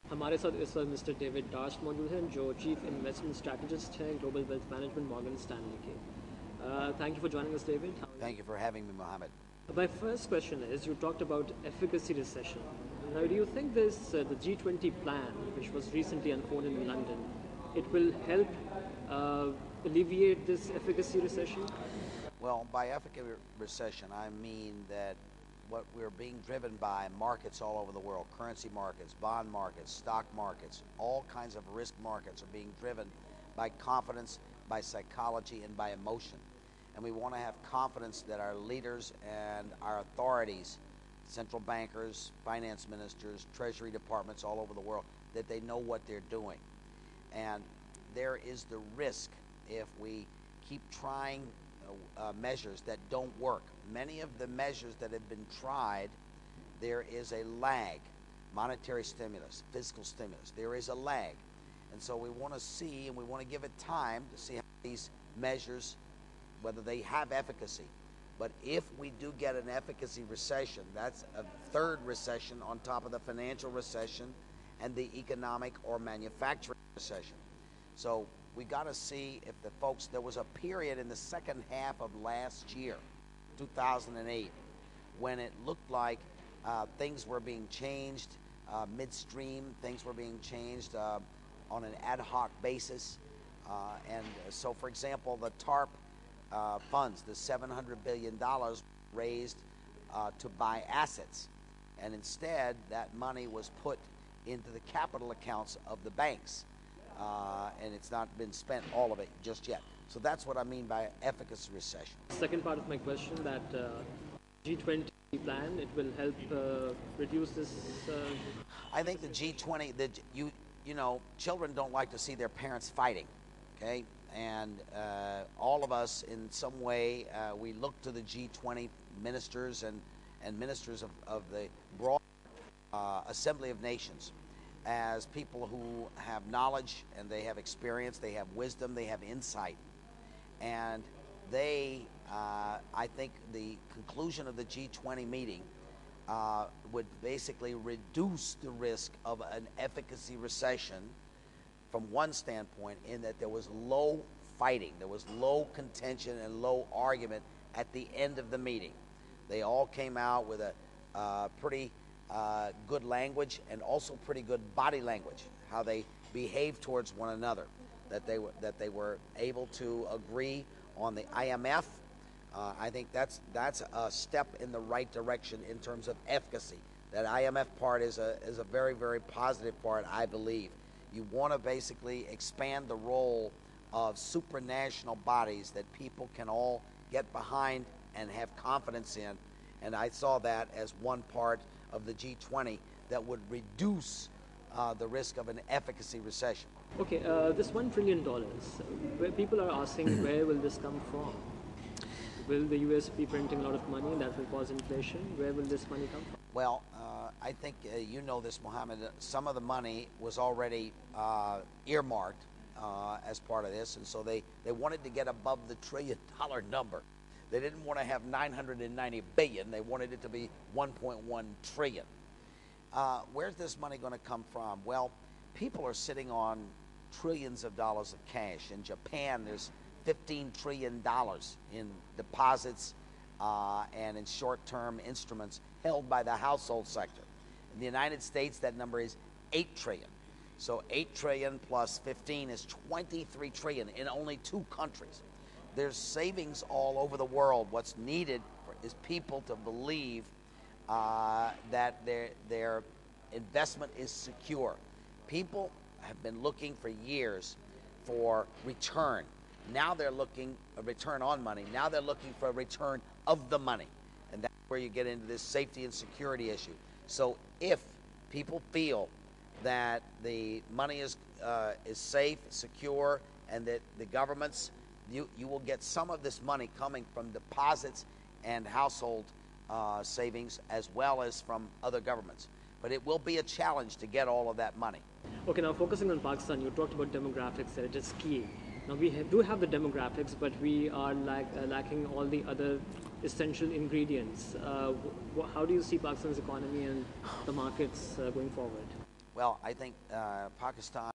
हमारे साथ इस वक्त मिस्टर डेविड डास्ट मौजूद हैं जो चीफ इन्वेस्टमेंट स्ट्रैटेजिस्ट हैं global wealth management Morgan Stanley के. Thank you for joining us, David. Thank you for having me, Mohammed. My first question is, you talked about efficacy recession. Now, do you think this the G20 plan, which was recently unfolded in London, it will help alleviate this efficacy recession? Well, by efficacy recession, I mean that what we're being driven by markets all over the world, currency markets, bond markets, stock markets, all kinds of risk markets are being driven by confidence, by psychology, and by emotion. And we want to have confidence that our leaders and our authorities, central bankers, finance ministers, treasury departments all over the world, that they know what they're doing. And there is the risk if we keep trying measures that don't work. Many of the measures that have been tried, there is a lag. Monetary stimulus, fiscal stimulus, there is a lag. And so we want to see, and we want to give it time to see how these measures, whether they have efficacy. But if we do get an efficacy recession, that's a third recession on top of the financial recession and the economic or manufacturing recession. So we got to see if the folks, there was a period in the second half of last year, 2008, when it looked like things were being changed midstream, things were being changed on an ad hoc basis. And so, for example, the TARP funds, the $700 billion raised to buy assets. And instead, that money was put into the capital accounts of the banks. And it's not been spent, all of it, just yet. So that's what I mean by efficacy recession. Second part of my question, that G20 plan, it will help reduce this. I think the G20, you know, children don't like to see their parents fighting, okay? And all of us, in some way, we look to the G20 ministers and ministers of the broad Assembly of Nations as people who have knowledge and they have experience, they have wisdom, they have insight. And they, I think the conclusion of the G20 meeting would basically reduce the risk of an efficacy recession from one standpoint, in that there was low fighting, there was low contention and low argument at the end of the meeting. They all came out with a pretty good language and also pretty good body language, how they behaved towards one another, that they were able to agree on the IMF. I think that's a step in the right direction in terms of efficacy. That IMF part is a very, very positive part, I believe. You want to basically expand the role of supranational bodies that people can all get behind and have confidence in. And I saw that as one part of the G20 that would reduce the risk of an efficacy recession. Okay, this $1 trillion, where people are asking, where will this come from? Will the US be printing a lot of money and that will cause inflation? Where will this money come from? Well, I think you know this, Mohammed. Some of the money was already earmarked as part of this, and so they wanted to get above the $1 trillion number. They didn't want to have 990 billion. They wanted it to be 1.1 trillion. Where's this money going to come from? Well, people are sitting on trillions of dollars of cash. In Japan, there's $15 trillion in deposits and in short-term instruments held by the household sector. In the United States, that number is 8 trillion. So 8 trillion plus 15 is 23 trillion in only 2 countries. There's savings all over the world. What's needed is people to believe that their investment is secure. People have been looking for years for return. Now they're looking a return on money. Now they're looking for a return of the money. And that's where you get into this safety and security issue. So if people feel that the money is safe, secure, and that the governments, you will get some of this money coming from deposits and household savings as well as from other governments. But it will be a challenge to get all of that money. Okay, now focusing on Pakistan, you talked about demographics, that it is key. Now we do have the demographics, but we are lacking all the other essential ingredients. How do you see Pakistan's economy and the markets going forward? Well, I think Pakistan